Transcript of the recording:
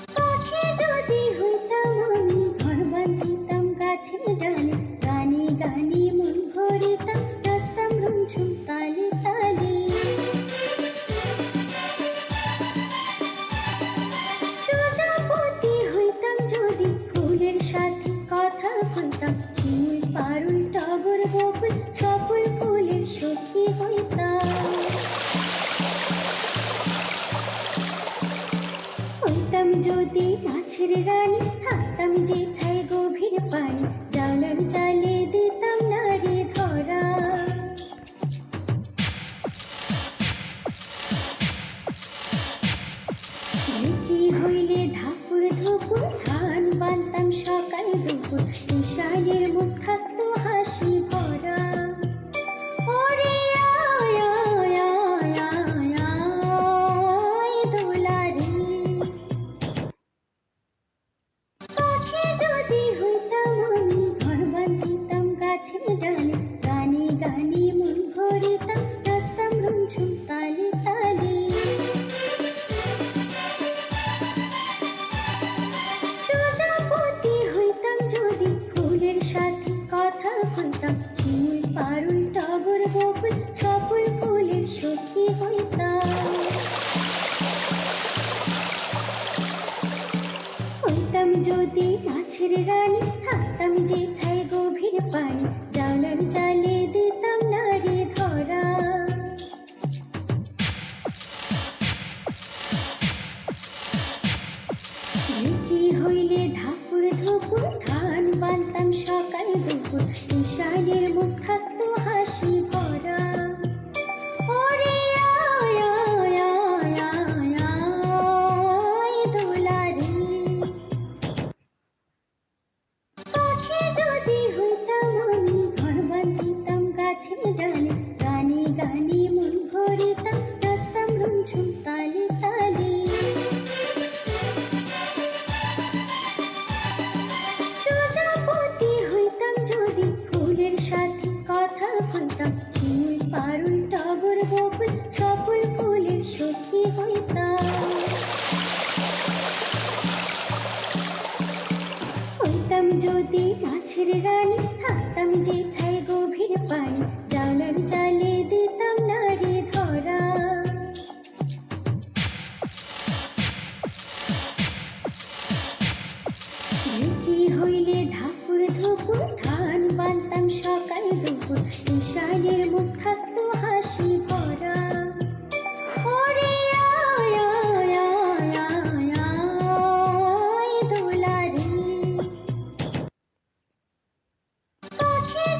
পাখি যদি হইতাম আমি, ঘর বাঁধিতাম গাছের ডালে, গানে গানে মন ভরিতাম, নাচতাম রুমঝুম তালে তালে। প্রজাপতি হইতাম যদি, ফুলের সাথে কথা কইতাম, শিমুল পারুল টগর বকুল সকল ফুলের সখী হইতাম। হইতাম যদি মাছের রানী, থাকতাম যেথায় গভীর পানি, জানার জালে